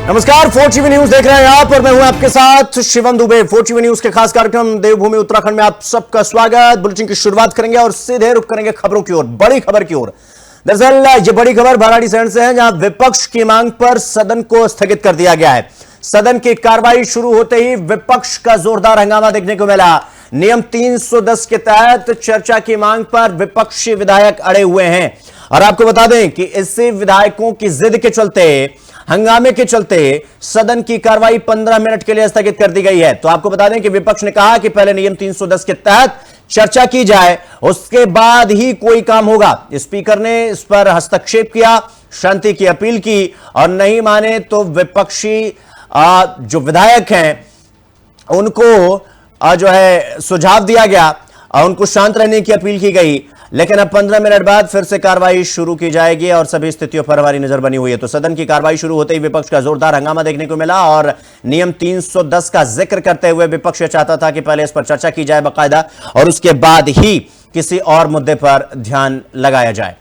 नमस्कार, 4TV news देख रहे हैं आप और मैं हूं आपके साथ शिवम दुबे। 4TV न्यूज के खास कार्यक्रम देवभूमि उत्तराखंड में आप सबका स्वागत। बुलेटिन की शुरुआत करेंगे और सीधे रुख करेंगे खबरों की ओर, बड़ी खबर की ओर। दरअसल ये बड़ी खबर भराड़ीसैंण से है, जहां विपक्ष की मांग पर सदन को स्थगित कर दिया गया है। सदन की कार्रवाई शुरू होते ही विपक्ष का जोरदार हंगामा देखने को मिला। नियम 310 के तहत चर्चा की मांग पर विपक्षी विधायक अड़े हुए हैं और आपको बता दें कि इससे विधायकों की जिद के चलते, हंगामे के चलते सदन की कार्रवाई 15 मिनट के लिए स्थगित कर दी गई है। तो आपको बता दें कि विपक्ष ने कहा कि पहले नियम 310 के तहत चर्चा की जाए, उसके बाद ही कोई काम होगा। स्पीकर ने इस पर हस्तक्षेप किया, शांति की अपील की और नहीं माने तो विपक्षी जो विधायक हैं उनको जो है सुझाव दिया गया और उनको शांत रहने की अपील की गई। लेकिन अब 15 मिनट बाद फिर से कार्रवाई शुरू की जाएगी और सभी स्थितियों पर हमारी नजर बनी हुई है। तो सदन की कार्रवाई शुरू होते ही विपक्ष का जोरदार हंगामा देखने को मिला और नियम 310 का जिक्र करते हुए विपक्ष यह चाहता था कि पहले इस पर चर्चा की जाए बाकायदा और उसके बाद ही किसी और मुद्दे पर ध्यान लगाया जाए।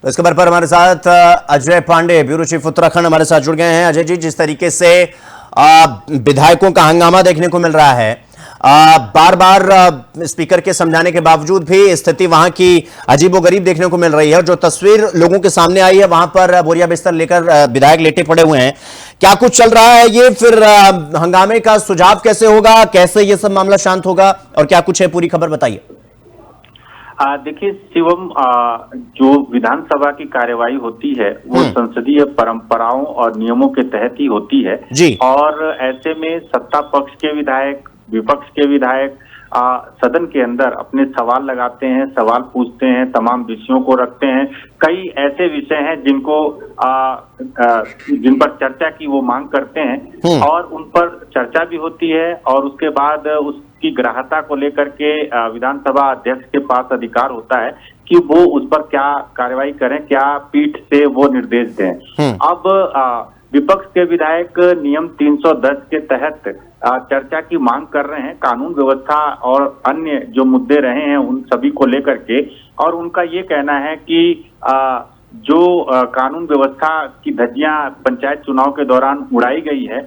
तो इस खबर पर हमारे साथ अजय पांडे, ब्यूरो चीफ उत्तराखंड, हमारे साथ जुड़ गए हैं। अजय जी, जिस तरीके से विधायकों का हंगामा देखने को मिल रहा है, बार बार स्पीकर के समझाने के बावजूद भी स्थिति वहां की अजीबोगरीब देखने को मिल रही है। जो तस्वीर लोगों के सामने आई है, वहां पर बोरिया बिस्तर लेकर विधायक लेटे पड़े हुए हैं। क्या कुछ चल रहा है ये, फिर हंगामे का सुझाव कैसे होगा, कैसे ये सब मामला शांत होगा और क्या कुछ है, पूरी खबर बताइए। देखिए शिवम, जो विधानसभा की कार्यवाही होती है वो संसदीय परंपराओं और नियमों के तहत ही होती है जी। और ऐसे में सत्ता पक्ष के विधायक, विपक्ष के विधायक सदन के अंदर अपने सवाल लगाते हैं, सवाल पूछते हैं, तमाम विषयों को रखते हैं। कई ऐसे विषय हैं जिनको जिन पर चर्चा की वो मांग करते हैं और उन पर चर्चा भी होती है और उसके बाद उसकी ग्राह्यता को लेकर के विधानसभा अध्यक्ष के पास अधिकार होता है कि वो उस पर क्या कार्रवाई करें, क्या पीठ से वो निर्देश दें। अब विपक्ष के विधायक नियम 310 के तहत चर्चा की मांग कर रहे हैं, कानून व्यवस्था और अन्य जो मुद्दे रहे हैं उन सभी को लेकर के, और उनका ये कहना है कि जो कानून व्यवस्था की धज्जियां पंचायत चुनाव के दौरान उड़ाई गई है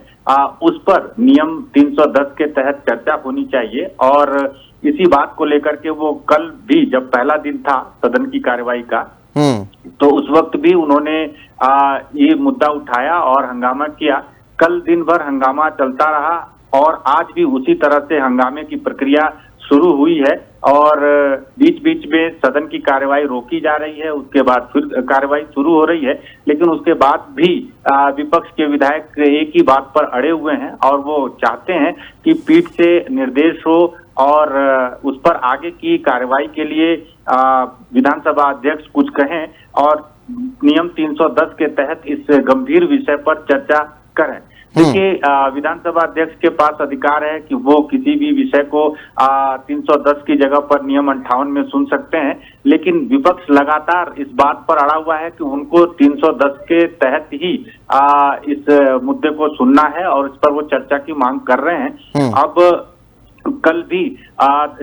उस पर नियम 310 के तहत चर्चा होनी चाहिए। और इसी बात को लेकर के वो कल भी, जब पहला दिन था सदन की कार्यवाही का, तो उस वक्त भी उन्होंने ये मुद्दा उठाया और हंगामा किया। कल दिन भर हंगामा चलता रहा और आज भी उसी तरह से हंगामे की प्रक्रिया शुरू हुई है और बीच बीच में सदन की कार्यवाही रोकी जा रही है, उसके बाद फिर कार्यवाही शुरू हो रही है। लेकिन उसके बाद भी विपक्ष के विधायक एक ही बात पर अड़े हुए हैं और वो चाहते हैं कि पीठ से निर्देश हो और उस पर आगे की कार्यवाही के लिए विधानसभा अध्यक्ष कुछ कहें और नियम 310 के तहत इस गंभीर विषय पर चर्चा करें। देखिए, विधानसभा अध्यक्ष के पास अधिकार है कि वो किसी भी विषय को 310 की जगह पर नियम 58 में सुन सकते हैं, लेकिन विपक्ष लगातार इस बात पर अड़ा हुआ है कि उनको 310 के तहत ही इस मुद्दे को सुनना है और इस पर वो चर्चा की मांग कर रहे हैं। अब कल भी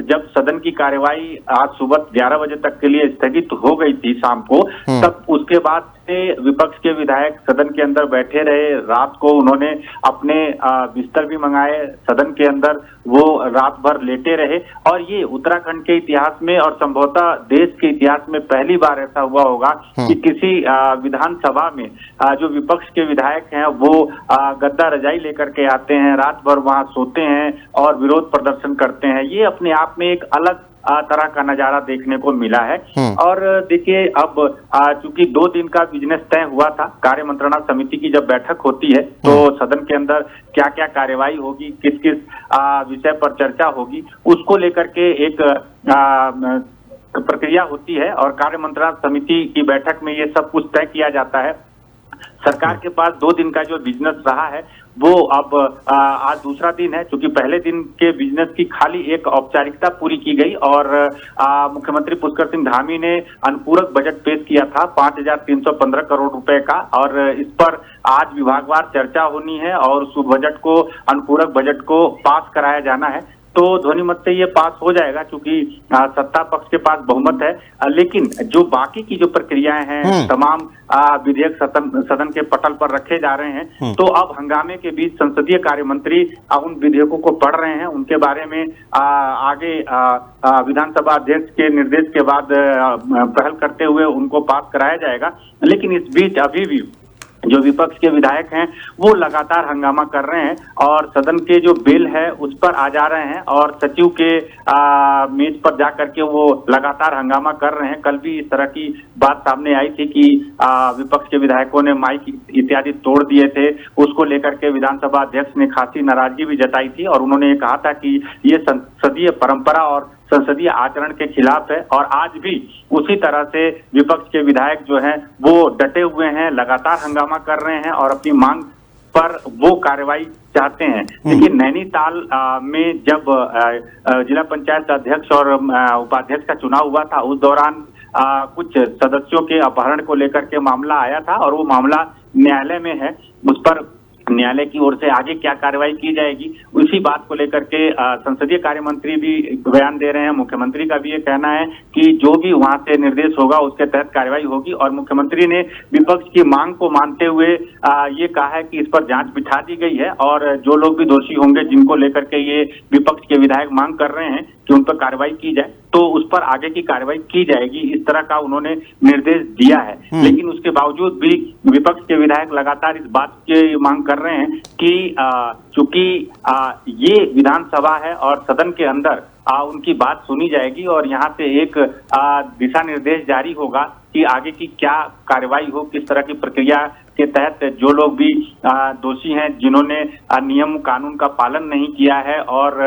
जब सदन की कार्यवाही आज सुबह 11 बजे तक के लिए स्थगित हो गई थी शाम को, तब उसके बाद से विपक्ष के विधायक सदन के अंदर बैठे रहे। रात को उन्होंने अपने बिस्तर भी मंगाए, सदन के अंदर वो रात भर लेटे रहे और ये उत्तराखंड के इतिहास में और संभवतः देश के इतिहास में पहली बार ऐसा हुआ होगा कि किसी विधानसभा में जो विपक्ष के विधायक हैं वो गद्दा रजाई लेकर के आते हैं, रात भर वहां सोते हैं और विरोध प्रदर्शन करते हैं। ये अपने आप में एक अलग तरह का नजारा देखने को मिला है। और देखिए, अब चूंकि 2 दिन का बिजनेस तय हुआ था, कार्य मंत्रणा समिति की जब बैठक होती है तो सदन के अंदर क्या क्या कार्यवाही होगी, किस किस विषय पर चर्चा होगी, उसको लेकर के एक प्रक्रिया होती है और कार्य मंत्रणा समिति की बैठक में ये सब कुछ तय किया जाता है। सरकार के पास 2 दिन का जो बिजनेस रहा है वो अब आज दूसरा दिन है। क्योंकि पहले दिन के बिजनेस की खाली एक औपचारिकता पूरी की गई और मुख्यमंत्री पुष्कर सिंह धामी ने अनुपूरक बजट पेश किया था 5,315 करोड़ रुपए का, और इस पर आज विभागवार चर्चा होनी है और उस बजट को, अनुपूरक बजट को पास कराया जाना है। तो ध्वनि मत से ये पास हो जाएगा, क्योंकि सत्ता पक्ष के पास बहुमत है। लेकिन जो बाकी की जो प्रक्रियाएं हैं, तमाम विधेयक सदन के पटल पर रखे जा रहे हैं। तो अब हंगामे के बीच संसदीय कार्य मंत्री उन विधेयकों को पढ़ रहे हैं, उनके बारे में आगे विधानसभा अध्यक्ष के निर्देश के बाद पहल करते हुए उनको पास कराया जाएगा। लेकिन इस बीच अभी भी जो विपक्ष के विधायक हैं वो लगातार हंगामा कर रहे हैं और सदन के जो बिल है उस पर आ जा रहे हैं और सचिव के मेज पर जाकर के वो लगातार हंगामा कर रहे हैं। कल भी इस तरह की बात सामने आई थी कि विपक्ष के विधायकों ने माइक इत्यादि तोड़ दिए थे। उसको लेकर के विधानसभा अध्यक्ष ने खासी नाराजगी भी जताई थी और उन्होंने ये कहा था कि ये संसदीय परंपरा और संसदीय आचरण के खिलाफ है। और आज भी उसी तरह से विपक्ष के विधायक जो हैं वो डटे हुए हैं, लगातार हंगामा कर रहे हैं और अपनी मांग पर वो कार्रवाई चाहते हैं। लेकिन नैनीताल में जब जिला पंचायत अध्यक्ष और उपाध्यक्ष का चुनाव हुआ था, उस दौरान कुछ सदस्यों के अपहरण को लेकर के मामला आया था और वो मामला न्यायालय में है। उस पर न्यायालय की ओर से आगे क्या कार्रवाई की जाएगी, उसी बात को लेकर के संसदीय कार्य मंत्री भी बयान दे रहे हैं। मुख्यमंत्री का भी ये कहना है कि जो भी वहां से निर्देश होगा उसके तहत कार्रवाई होगी। और मुख्यमंत्री ने विपक्ष की मांग को मानते हुए ये कहा है कि इस पर जांच बिठा दी गई है और जो लोग भी दोषी होंगे, जिनको लेकर के ये विपक्ष के विधायक मांग कर रहे हैं कि उन पर कार्रवाई की जाए, तो उस पर आगे की कार्रवाई की जाएगी। इस तरह का उन्होंने निर्देश दिया है। लेकिन उसके बावजूद भी विपक्ष के विधायक लगातार इस बात की मांग कर रहे हैं कि चूंकि ये विधानसभा है और सदन के अंदर उनकी बात सुनी जाएगी और यहाँ से एक दिशा निर्देश जारी होगा कि आगे की क्या कार्रवाई हो, किस तरह की प्रक्रिया के तहत जो लोग भी दोषी हैं, जिन्होंने नियम कानून का पालन नहीं किया है और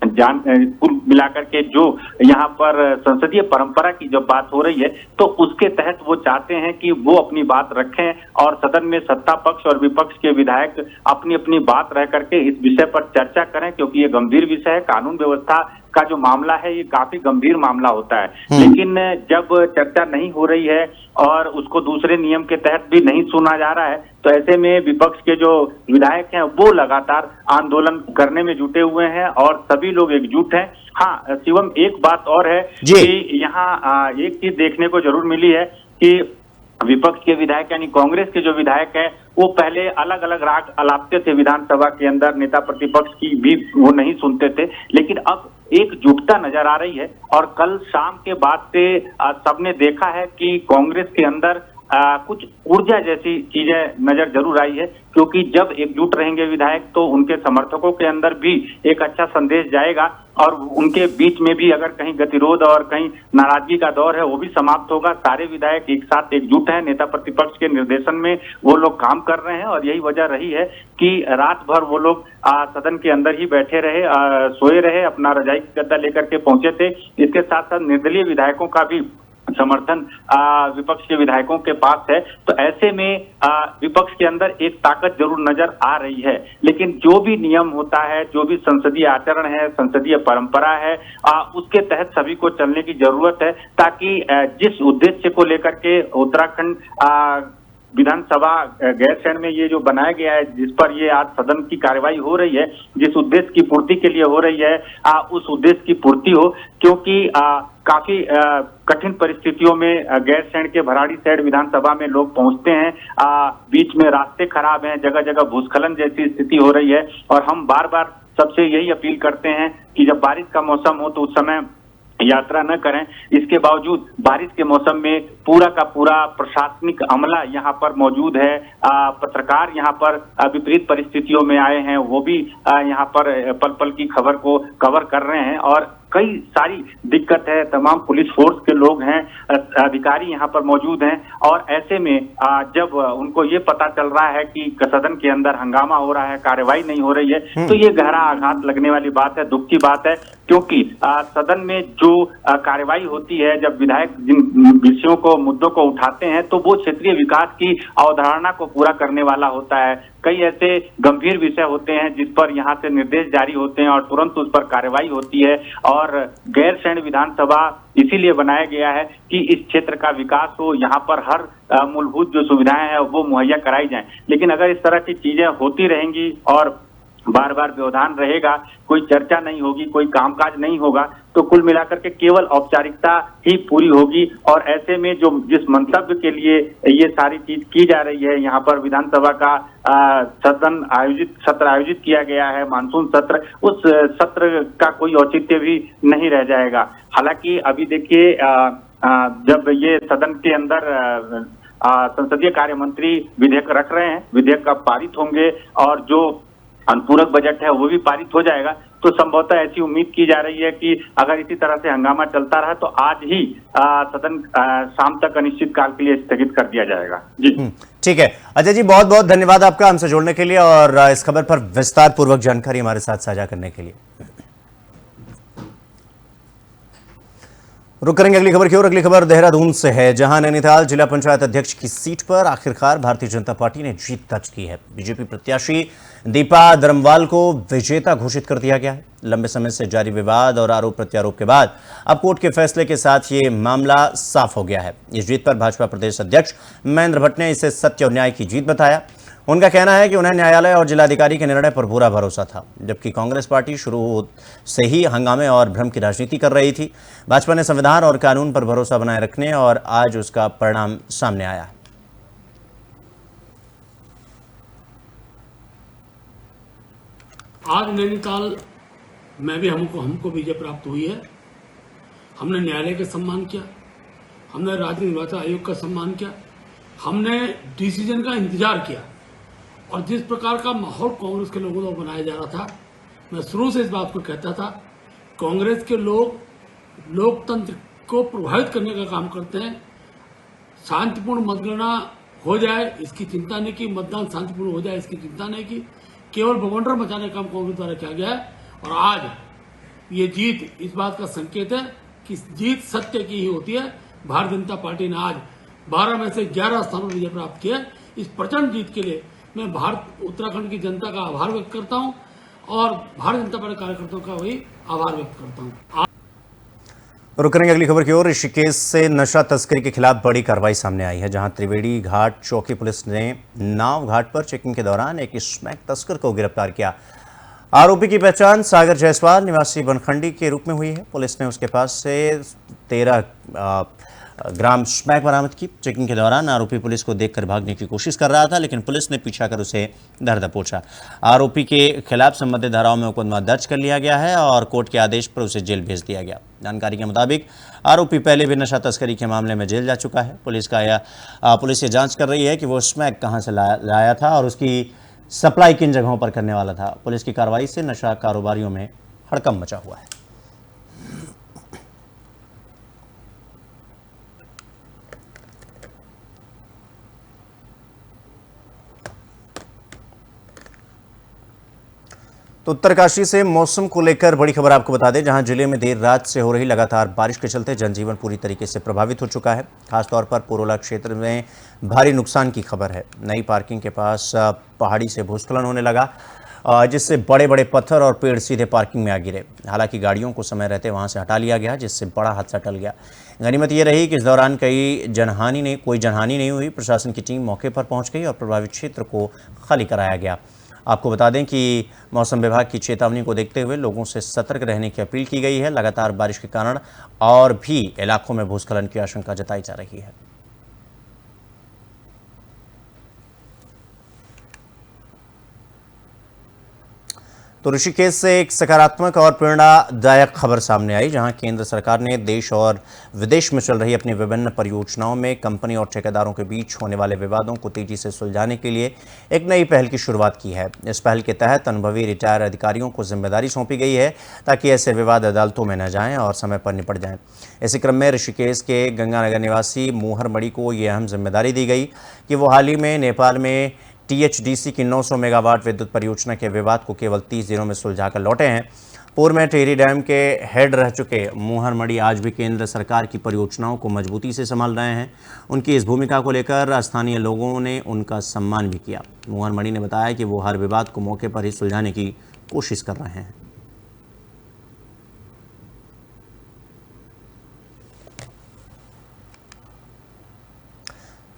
कुल मिलाकर के जो यहाँ पर संसदीय परंपरा की जब बात हो रही है तो उसके तहत वो चाहते हैं कि वो अपनी बात रखें और सदन में सत्ता पक्ष और विपक्ष के विधायक अपनी अपनी बात रह करके इस विषय पर चर्चा करें, क्योंकि ये गंभीर विषय है। कानून व्यवस्था का जो मामला है ये काफी गंभीर मामला होता है। लेकिन जब चर्चा नहीं हो रही है और उसको दूसरे नियम के तहत भी नहीं सुना जा रहा है, तो ऐसे में विपक्ष के जो विधायक हैं वो लगातार आंदोलन करने में जुटे हुए हैं और सभी लोग एकजुट हैं। हाँ शिवम, एक बात और है कि यहाँ एक चीज देखने को जरूर मिली है कि विपक्ष के विधायक यानी कांग्रेस के जो विधायक हैं वो पहले अलग अलग राग अलापते थे विधानसभा के अंदर, नेता प्रतिपक्ष की भी वो नहीं सुनते थे। लेकिन अब एकजुटता नजर आ रही है और कल शाम के बाद से सबने देखा है कि कांग्रेस के अंदर कुछ ऊर्जा जैसी चीजें नजर जरूर आई है, क्योंकि जब एकजुट रहेंगे विधायक तो उनके समर्थकों के अंदर भी एक अच्छा संदेश जाएगा और उनके बीच में भी अगर कहीं गतिरोध और कहीं नाराजगी का दौर है वो भी समाप्त होगा। सारे विधायक एक साथ एकजुट हैं, नेता प्रतिपक्ष के निर्देशन में वो लोग काम कर रहे हैं और यही वजह रही है कि रात भर वो लोग सदन के अंदर ही बैठे रहे, सोए रहे, अपना रजाई गद्दा लेकर के पहुंचे थे। इसके साथ साथ निर्दलीय विधायकों का भी समर्थन विपक्ष के विधायकों के पास है। तो ऐसे में विपक्ष के अंदर एक ताकत जरूर नजर आ रही है। लेकिन जो भी नियम होता है, जो भी संसदीय आचरण है, संसदीय परंपरा है, उसके तहत सभी को चलने की जरूरत है, ताकि जिस उद्देश्य को लेकर के उत्तराखंड विधानसभा गैरसैंण में ये जो बनाया गया है, जिस पर ये आज सदन की कार्रवाई हो रही है, जिस उद्देश्य की पूर्ति के लिए हो रही है, उस उद्देश्य की पूर्ति हो। क्योंकि काफी कठिन परिस्थितियों में गैरसैंण के भराड़ीसैंण विधानसभा में लोग पहुंचते हैं, बीच में रास्ते खराब हैं, जगह जगह भूस्खलन जैसी स्थिति हो रही है और हम बार बार सबसे यही अपील करते हैं कि जब बारिश का मौसम हो तो उस समय यात्रा न करें। इसके बावजूद बारिश के मौसम में पूरा का पूरा प्रशासनिक अमला यहाँ पर मौजूद है। पत्रकार यहाँ पर विपरीत परिस्थितियों में आए हैं, वो भी यहाँ पर पल पल की खबर को कवर कर रहे हैं और कई सारी दिक्कत है। तमाम पुलिस फोर्स के लोग हैं, अधिकारी यहाँ पर मौजूद हैं और ऐसे में जब उनको ये पता चल रहा है कि सदन के अंदर हंगामा हो रहा है, कार्रवाई नहीं हो रही है, तो ये गहरा आघात लगने वाली बात है, दुख की बात है। क्योंकि सदन में जो कार्रवाई होती है, जब विधायक जिन विषयों को, मुद्दों को उठाते हैं, तो वो क्षेत्रीय विकास की अवधारणा को पूरा करने वाला होता है। कई ऐसे गंभीर विषय होते हैं जिस पर यहाँ से निर्देश जारी होते हैं और तुरंत उस पर कार्रवाई होती है। और गैरसैंण विधानसभा इसीलिए बनाया गया है कि इस क्षेत्र का विकास हो, यहाँ पर हर मूलभूत जो सुविधाएं हैं वो मुहैया कराई जाएं। लेकिन अगर इस तरह की चीजें होती रहेंगी और बार बार व्यवधान रहेगा, कोई चर्चा नहीं होगी, कोई कामकाज नहीं होगा, तो कुल मिलाकर के केवल औपचारिकता ही पूरी होगी। और ऐसे में जो जिस मंतव्य के लिए ये सारी चीज की जा रही है, यहाँ पर विधानसभा का सत्र आयोजित किया गया है, मानसून सत्र, उस सत्र का कोई औचित्य भी नहीं रह जाएगा। हालांकि अभी देखिए जब ये सदन के अंदर संसदीय कार्य मंत्री विधेयक रख रहे हैं, विधेयक का पारित होंगे और जो अनुपूरक बजट है वो भी पारित हो जाएगा, तो संभवतः ऐसी उम्मीद की जा रही है कि अगर इसी तरह से हंगामा चलता रहा तो आज ही सदन शाम तक अनिश्चितकाल के लिए स्थगित कर दिया जाएगा। जी ठीक है अजय जी, बहुत बहुत धन्यवाद आपका हमसे जुड़ने के लिए और इस खबर पर विस्तार पूर्वक जानकारी हमारे साथ साझा करने के लिए। रुक करेंगे अगली खबर की ओर। अगली खबर देहरादून से है, जहां नैनीताल जिला पंचायत अध्यक्ष की सीट पर आखिरकार भारतीय जनता पार्टी ने जीत दर्ज की है। बीजेपी प्रत्याशी दीपा धर्मवाल को विजेता घोषित कर दिया गया है। लंबे समय से जारी विवाद और आरोप प्रत्यारोप के बाद अब कोर्ट के फैसले के साथ ये मामला साफ हो गया है। इस जीत पर भाजपा प्रदेश अध्यक्ष महेंद्र भट्ट ने इसे सत्य और न्याय की जीत बताया। उनका कहना है कि उन्हें न्यायालय और जिलाधिकारी के निर्णय पर पूरा भरोसा था, जबकि कांग्रेस पार्टी शुरू से ही हंगामे और भ्रम की राजनीति कर रही थी। भाजपा ने संविधान और कानून पर भरोसा बनाए रखने और आज उसका परिणाम सामने आया है। आज नैनीताल में भी हमको विजय प्राप्त हुई है। हमने न्यायालय का सम्मान किया, हमने राज्य निर्वाचन आयोग का सम्मान किया, हमने डिसीजन का इंतजार किया। और जिस प्रकार का माहौल कांग्रेस के लोगों द्वारा बनाया जा रहा था, मैं शुरू से इस बात को कहता था, कांग्रेस के लोग लोकतंत्र को प्रभावित करने का काम करते हैं। शांतिपूर्ण मतगणना हो जाए इसकी चिंता नहीं की, मतदान शांतिपूर्ण हो जाए इसकी चिंता नहीं की, केवल बवंडर मचाने का काम कांग्रेस द्वारा किया गया है। और आज ये जीत इस बात का संकेत है कि जीत सत्य की ही होती है। भारतीय जनता पार्टी ने आज 12 में से 11 स्थानों पर विजय प्राप्त किया। इस प्रचंड जीत के लिए मैं उत्तराखंड की जनता का आभार व्यक्त करता हूं और भारतीय जनता पार्टी कार्यकर्ताओं का भी आभार व्यक्त करता हूं। रुक करेंगे अगली खबर की ओर। ऋषिकेश से नशा तस्करी के खिलाफ बड़ी कार्रवाई सामने आई है, जहां त्रिवेणी घाट चौकी पुलिस ने नाव घाट पर चेकिंग के दौरान एक स्मैक तस्कर को गिरफ्तार किया। आरोपी की पहचान सागर जायसवाल निवासी बनखंडी के रूप में हुई है। पुलिस ने उसके पास से 13 ग्राम स्मैक बरामद की। चेकिंग के दौरान आरोपी पुलिस को देखकर भागने की कोशिश कर रहा था, लेकिन पुलिस ने पीछा कर उसे धर दबोचा। आरोपी के खिलाफ संबंधित धाराओं में मुकदमा दर्ज कर लिया गया है और कोर्ट के आदेश पर उसे जेल भेज दिया गया। जानकारी के मुताबिक आरोपी पहले भी नशा तस्करी के मामले में जेल जा चुका है। पुलिस ये जांच कर रही है कि वो स्मैक कहां से लाया था और उसकी सप्लाई किन जगहों पर करने वाला था। पुलिस की कार्रवाई से नशा कारोबारियों में हड़कंप मचा हुआ है। तो उत्तरकाशी से मौसम को लेकर बड़ी खबर आपको बता दें, जहां जिले में देर रात से हो रही लगातार बारिश के चलते जनजीवन पूरी तरीके से प्रभावित हो चुका है। खासतौर पर पुरोला क्षेत्र में भारी नुकसान की खबर है। नई पार्किंग के पास पहाड़ी से भूस्खलन होने लगा, जिससे बड़े बड़े पत्थर और पेड़ सीधे पार्किंग में आ गिरे। हालांकि गाड़ियों को समय रहते वहां से हटा लिया गया, जिससे बड़ा हादसा टल गया। गनीमत ये रही कि इस दौरान कोई जनहानि नहीं हुई। प्रशासन की टीम मौके पर पहुंच गई और प्रभावित क्षेत्र को खाली कराया गया। आपको बता दें कि मौसम विभाग की चेतावनी को देखते हुए लोगों से सतर्क रहने की अपील की गई है। लगातार बारिश के कारण और भी इलाकों में भूस्खलन की आशंका जताई जा रही है। तो ऋषिकेश से एक सकारात्मक और प्रेरणादायक खबर सामने आई, जहां केंद्र सरकार ने देश और विदेश में चल रही अपनी विभिन्न परियोजनाओं में कंपनी और ठेकेदारों के बीच होने वाले विवादों को तेजी से सुलझाने के लिए एक नई पहल की शुरुआत की है। इस पहल के तहत अनुभवी रिटायर अधिकारियों को जिम्मेदारी सौंपी गई है, ताकि ऐसे विवाद अदालतों में न जाएं और समय पर निपट जाएं। इसी क्रम में ऋषिकेश के गंगानगर निवासी मोहर मणि को ये अहम जिम्मेदारी दी गई कि वो हाल ही में नेपाल में THDC की 900 मेगावाट विद्युत परियोजना के विवाद को केवल 30 दिनों में सुलझाकर लौटे हैं। पूर्व में टिहरी डैम के हेड रह चुके मोहर मणि आज भी केंद्र सरकार की परियोजनाओं को मजबूती से संभाल रहे हैं। उनकी इस भूमिका को लेकर स्थानीय लोगों ने उनका सम्मान भी किया। मोहर मणि ने बताया कि वो हर विवाद को मौके पर ही सुलझाने की कोशिश कर रहे हैं।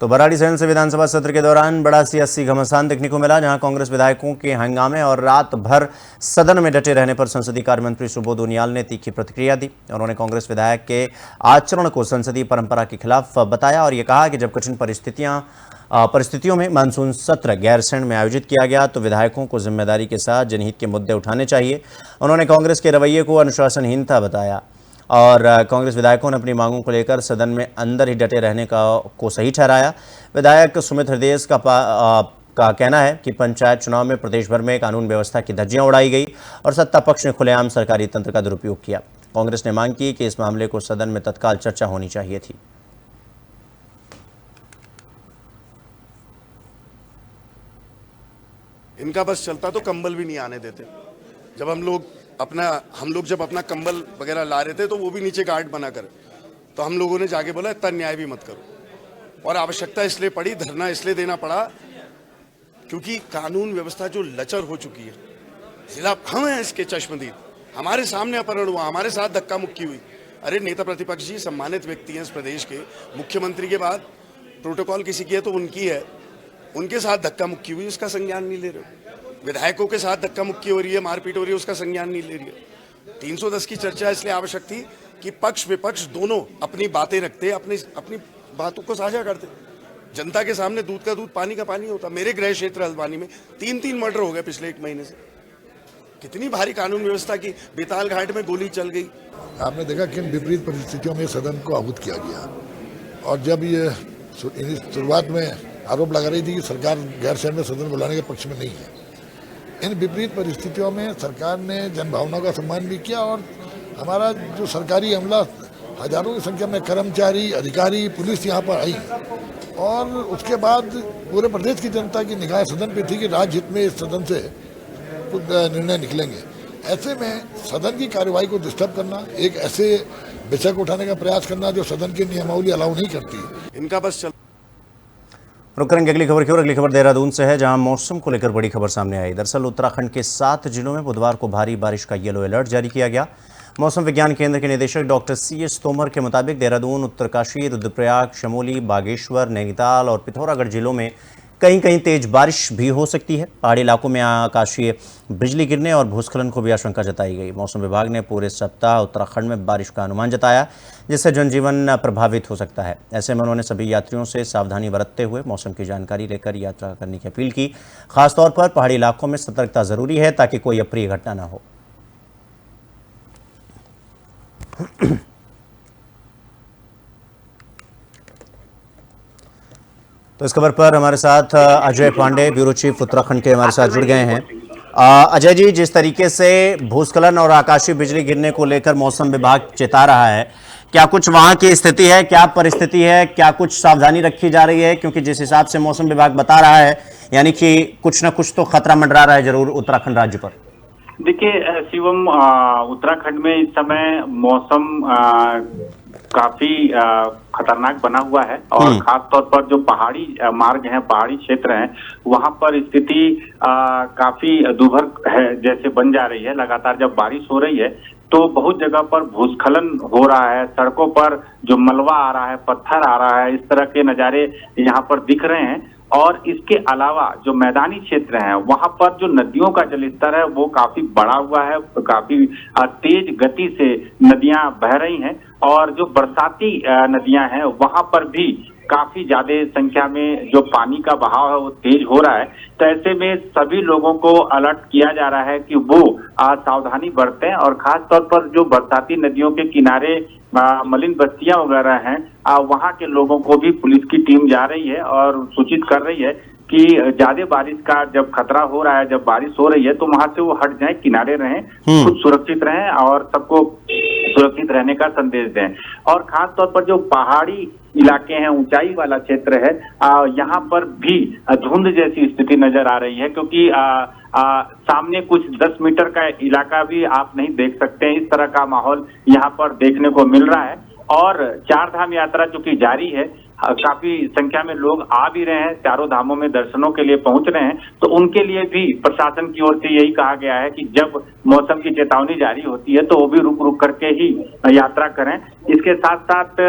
तो भराड़ीसैंण से विधानसभा सत्र के दौरान बड़ा सियासी घमासान देखने को मिला, जहां कांग्रेस विधायकों के हंगामे और रात भर सदन में डटे रहने पर संसदीय कार्य मंत्री सुबोध उनियाल ने तीखी प्रतिक्रिया दी। उन्होंने कांग्रेस विधायक के आचरण को संसदीय परंपरा के खिलाफ बताया और ये कहा कि जब कठिन परिस्थितियों में मानसून सत्र गैरसैंण में आयोजित किया गया तो विधायकों को जिम्मेदारी के साथ जनहित के मुद्दे उठाने चाहिए। उन्होंने कांग्रेस के रवैये को अनुशासनहीनता बताया और कांग्रेस विधायकों ने अपनी मांगों को लेकर सदन में अंदर ही डटे रहने को सही ठहराया। विधायक सुमित हृदय का कहना है कि पंचायत चुनाव में प्रदेश भर में कानून व्यवस्था की धज्जियां उड़ाई गई और सत्ता पक्ष ने खुलेआम सरकारी तंत्र का दुरुपयोग किया। कांग्रेस ने मांग की कि इस मामले को सदन में तत्काल चर्चा होनी चाहिए थी। इनका बस चलता तो कंबल भी नहीं आने देते। जब हम लोग जब अपना कंबल वगैरह ला रहे थे तो वो भी नीचे गार्ड बना कर, तो हम लोगों ने जाके बोला इतना न्याय भी मत करो। और आवश्यकता इसलिए पड़ी, धरना इसलिए देना पड़ा क्योंकि कानून व्यवस्था जो लचर हो चुकी है, जिला हम हैं इसके चश्मदीद, हमारे सामने अपहरण हुआ, हमारे साथ धक्का मुक्की हुई। अरे नेता प्रतिपक्ष जी सम्मानित व्यक्ति हैं इस प्रदेश के, मुख्यमंत्री के बाद प्रोटोकॉल किसी की है तो उनकी है, उनके साथ धक्का मुक्की हुई, उसका संज्ञान नहीं ले रहे। विधायकों के साथ धक्का मुक्की हो रही है, मारपीट हो रही है, उसका संज्ञान नहीं ले रही है। 310 की चर्चा इसलिए आवश्यक थी कि पक्ष विपक्ष दोनों अपनी बातें रखते, अपनी बातों को साझा करते। जनता के सामने दूध का दूध पानी का पानी होता। मेरे गृह क्षेत्र हल्द्वानी में 3 मर्डर हो गए पिछले 1 महीने से। कितनी भारी कानून व्यवस्था की, बेताल घाट में गोली चल गई। आपने देखा किन विपरीत परिस्थितियों में सदन को आहूत किया गया। और जब ये शुरुआत में आरोप लगा रही थी कि सरकार गैरसैंण में सदन बुलाने के पक्ष में नहीं है, इन विपरीत परिस्थितियों में सरकार ने जनभावनाओं का सम्मान भी किया और हमारा जो सरकारी अमला, हजारों की संख्या में कर्मचारी, अधिकारी, पुलिस यहाँ पर आई और उसके बाद पूरे प्रदेश की जनता की निगाह सदन पे थी कि राज्य हित में इस सदन से कुछ निर्णय निकलेंगे। ऐसे में सदन की कार्यवाही को डिस्टर्ब करना, एक ऐसे विषय को उठाने का प्रयास करना जो सदन की नियमावली अलाउ नहीं करती, इनका बस रुक करेंगे अगली खबर की ओर। अगली खबर देहरादून से है, जहां मौसम को लेकर बड़ी खबर सामने आई। दरअसल उत्तराखंड के 7 जिलों में बुधवार को भारी बारिश का येलो अलर्ट जारी किया गया। मौसम विज्ञान केंद्र के निदेशक डॉक्टर CS तोमर के मुताबिक देहरादून, उत्तरकाशी, रुद्रप्रयाग, चमोली, बागेश्वर, नैनीताल और पिथौरागढ़ जिलों में कहीं कहीं तेज बारिश भी हो सकती है। पहाड़ी इलाकों में आकाशीय बिजली गिरने और भूस्खलन को भी आशंका जताई गई। मौसम विभाग ने पूरे सप्ताह उत्तराखंड में बारिश का अनुमान जताया, जिससे जनजीवन प्रभावित हो सकता है। ऐसे में उन्होंने सभी यात्रियों से सावधानी बरतते हुए मौसम की जानकारी लेकर यात्रा करने की अपील की। खासतौर पर पहाड़ी इलाकों में सतर्कता जरूरी है ताकि कोई अप्रिय घटना न हो। तो इस खबर पर हमारे साथ अजय पांडे, ब्यूरो चीफ उत्तराखंड के हमारे साथ जुड़ गए हैं। अजय जी, जिस तरीके से भूस्खलन और आकाशीय बिजली गिरने को लेकर मौसम विभाग चेता रहा है, क्या कुछ वहां की स्थिति है, क्या परिस्थिति है, क्या कुछ सावधानी रखी जा रही है? क्योंकि जिस हिसाब से मौसम विभाग बता रहा है, यानी कि कुछ ना कुछ तो खतरा मंडरा रहा है जरूर उत्तराखंड राज्य पर। देखिए शिवम, उत्तराखंड में इस समय मौसम काफी खतरनाक बना हुआ है और खास तौर पर जो पहाड़ी मार्ग हैं, पहाड़ी क्षेत्र हैं, वहां पर स्थिति काफी दुर्भर है जैसे बन जा रही है। लगातार जब बारिश हो रही है तो बहुत जगह पर भूस्खलन हो रहा है, सड़कों पर जो मलबा आ रहा है, पत्थर आ रहा है, इस तरह के नजारे यहाँ पर दिख रहे हैं। और इसके अलावा जो मैदानी क्षेत्र हैं वहां पर जो नदियों का जलस्तर है वो काफी बढ़ा हुआ है, काफी तेज गति से नदियां बह रही हैं और जो बरसाती नदियां हैं वहां पर भी काफी ज्यादा संख्या में जो पानी का बहाव है वो तेज हो रहा है। तो ऐसे में सभी लोगों को अलर्ट किया जा रहा है कि वो सावधानी बरतें और खास तौर पर जो बरसाती नदियों के किनारे मलिन बस्तियां वगैरह हैं वहां के लोगों को भी पुलिस की टीम जा रही है और सूचित कर रही है कि ज्यादा बारिश का जब खतरा हो रहा है, जब बारिश हो रही है तो वहां से वो हट जाएं, किनारे रहें, खुद सुरक्षित रहें और सबको सुरक्षित रहने का संदेश दें। और खास तौर पर जो पहाड़ी इलाके हैं, ऊंचाई वाला क्षेत्र है, यहाँ पर भी धुंध जैसी स्थिति नजर आ रही है क्योंकि सामने कुछ 10 मीटर का इलाका भी आप नहीं देख सकते हैं। इस तरह का माहौल यहाँ पर देखने को मिल रहा है। और 4 धाम यात्रा चूंकि जारी है, काफी संख्या में लोग आ भी रहे हैं, चारों धामों में दर्शनों के लिए पहुंच रहे हैं, तो उनके लिए भी प्रशासन की ओर से यही कहा गया है कि जब मौसम की चेतावनी जारी होती है तो वो भी रुक रुक करके ही यात्रा करें। इसके साथ साथ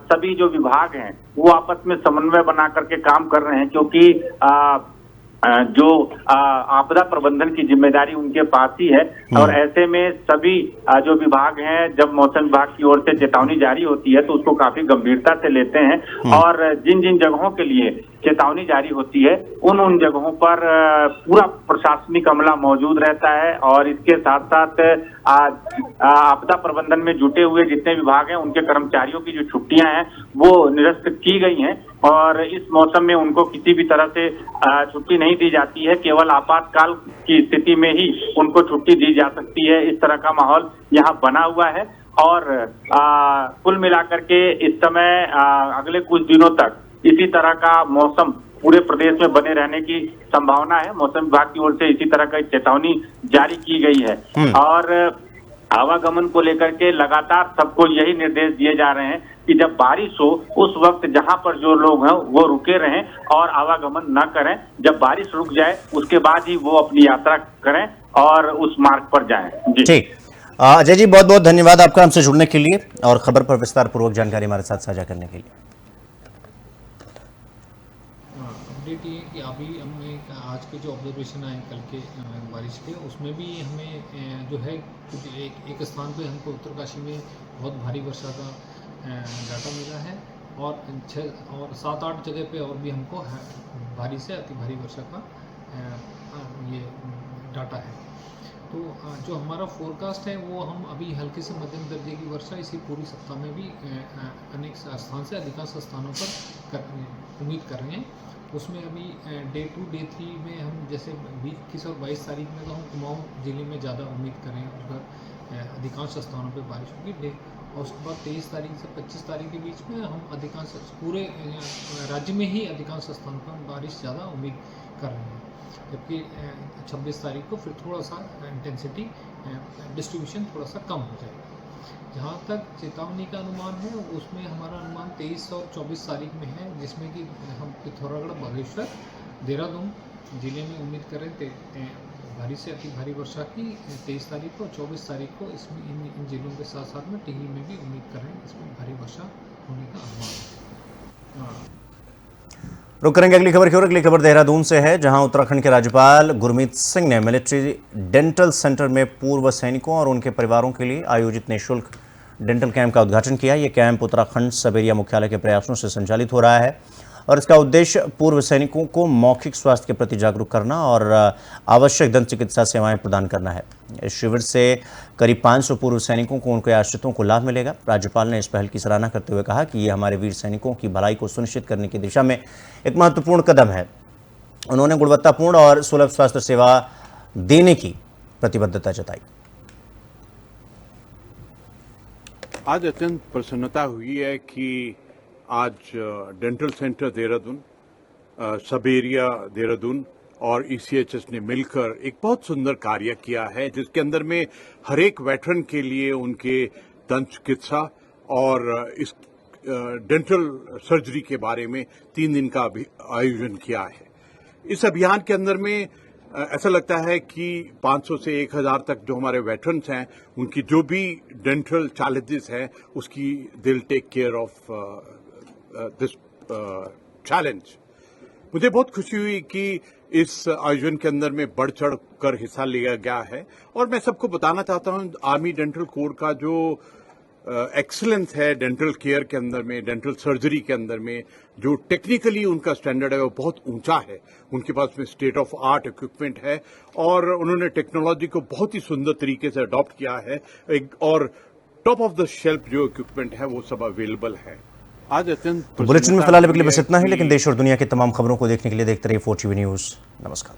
सभी जो विभाग हैं वो आपस में समन्वय बना करके काम कर रहे हैं, क्योंकि जो आपदा प्रबंधन की जिम्मेदारी उनके पास ही है। और ऐसे में सभी जो विभाग हैं, जब मौसम विभाग की ओर से चेतावनी जारी होती है तो उसको काफी गंभीरता से लेते हैं और जिन जिन जगहों के लिए चेतावनी जारी होती है उन जगहों पर पूरा प्रशासनिक अमला मौजूद रहता है। और इसके साथ साथ आपदा प्रबंधन में जुटे हुए जितने विभाग हैं उनके कर्मचारियों की जो छुट्टियां हैं वो निरस्त की गई हैं और इस मौसम में उनको किसी भी तरह से छुट्टी नहीं दी जाती है। केवल आपातकाल की स्थिति में ही उनको छुट्टी दी जा सकती है। इस तरह का माहौल यहाँ बना हुआ है और कुल मिलाकर के इस समय अगले कुछ दिनों तक इसी तरह का मौसम पूरे प्रदेश में बने रहने की संभावना है। मौसम विभाग की ओर से इसी तरह की चेतावनी जारी की गई है और आवागमन को लेकर के लगातार सबको यही निर्देश दिए जा रहे हैं कि जब बारिश हो उस वक्त जहां पर जो लोग हैं वो रुके रहें और आवागमन न करें। जब बारिश रुक जाए उसके बाद ही वो अपनी यात्रा करें और उस मार्ग पर जाएं। जी ठीक, अजय जी बहुत बहुत धन्यवाद आपका हमसे जुड़ने के लिए और खबर पर विस्तार पूर्वक जानकारी हमारे साथ साझा करने के लिए। अपडेट ये कि अभी हमने आज के जो ऑब्जर्वेशन आए कल के बारिश के, उसमें भी हमें जो है एक स्थान पे हमको उत्तरकाशी में बहुत भारी वर्षा का डाटा मिला है और 6 और 7-8 जगह पे और भी हमको भारी से अति भारी वर्षा का ये डाटा है। तो जो हमारा फोरकास्ट है वो हम अभी हल्के से मध्यम दर्जे की वर्षा इसी पूरी सप्ताह में भी अनेक स्थान से अधिकांश स्थानों पर उम्मीद कर रहे हैं। उसमें अभी डे 2 डे 3 में हम जैसे 21 और 22 तारीख में तो हम कुमाऊं जिले में ज़्यादा उम्मीद कर रहे हैं, उस पर अधिकांश स्थानों पे बारिश होगी। और उसके बाद 23 तारीख से 25 तारीख के बीच में हम अधिकांश पूरे राज्य में ही अधिकांश स्थानों पर हम बारिश ज़्यादा उम्मीद कर रहे हैं। जबकि 26 तारीख को फिर थोड़ा सा इंटेंसिटी डिस्ट्रीब्यूशन थोड़ा सा कम हो जाएगा। जहाँ तक चेतावनी का अनुमान है उसमें हमारा अनुमान 23 और 24 तारीख में है, जिसमें कि हम पिथौरागढ़, बागेश्वर, देहरादून जिले में उम्मीद करें भारी से अति भारी वर्षा की 23 तारीख को। 24 तारीख को इसमें इन जिलों के साथ साथ में टिहरी में भी उम्मीद करें इसमें भारी वर्षा होने का अनुमान है। रुक करेंगे अगली खबर की ओर। अगली खबर देहरादून से है, जहां उत्तराखंड के राज्यपाल गुरमीत सिंह ने मिलिट्री डेंटल सेंटर में पूर्व सैनिकों और उनके परिवारों के लिए आयोजित निःशुल्क डेंटल कैंप का उद्घाटन किया। ये कैंप उत्तराखंड सबेरिया मुख्यालय के प्रयासों से संचालित हो रहा है और इसका उद्देश्य पूर्व सैनिकों को मौखिक स्वास्थ्य के प्रति जागरूक करना और आवश्यक दंत चिकित्सा सेवाएं प्रदान करना है। इस शिविर से करीब 500 पूर्व सैनिकों को उनके आश्रितों को लाभ मिलेगा। राज्यपाल ने इस पहल की सराहना करते हुए कहा कि ये हमारे वीर सैनिकों की भलाई को सुनिश्चित करने की दिशा में एक महत्वपूर्ण कदम है। उन्होंने गुणवत्तापूर्ण और सुलभ स्वास्थ्य सेवा देने की प्रतिबद्धता जताई। आज अत्यंत प्रसन्नता हुई है कि आज डेंटल सेंटर देहरादून, सबेरिया देहरादून और ईसीएचएस ने मिलकर एक बहुत सुंदर कार्य किया है, जिसके अंदर में हर एक वेटरन के लिए उनके दंत चिकित्सा और इस डेंटल सर्जरी के बारे में 3 दिन का आयोजन किया है। इस अभियान के अंदर में ऐसा लगता है कि 500 से 1000 तक जो हमारे वेटरन्स हैं उनकी जो भी डेंटल चैलेंजेस हैं उसकी they will take care of this challenge. मुझे बहुत खुशी हुई कि इस आयोजन के अंदर में बढ़ चढ़ कर हिस्सा लिया गया है और मैं सबको बताना चाहता हूं आर्मी डेंटल कोर का जो एक्सीलेंस है डेंटल केयर के अंदर में, डेंटल सर्जरी के अंदर में, जो टेक्निकली उनका स्टैंडर्ड है वो बहुत ऊंचा है। उनके पास में स्टेट ऑफ आर्ट इक्विपमेंट है और उन्होंने टेक्नोलॉजी को बहुत ही सुंदर तरीके से अडॉप्ट किया है और टॉप ऑफ द शेल्फ जो इक्विपमेंट है वो सब अवेलेबल है। आज अत्यंत बुलेटिन में फिलहाल अभी के लिए बस इतना ही, लेकिन देश और दुनिया की तमाम खबरों को देखने के लिए देखते रहिए 4TV न्यूज़। नमस्कार।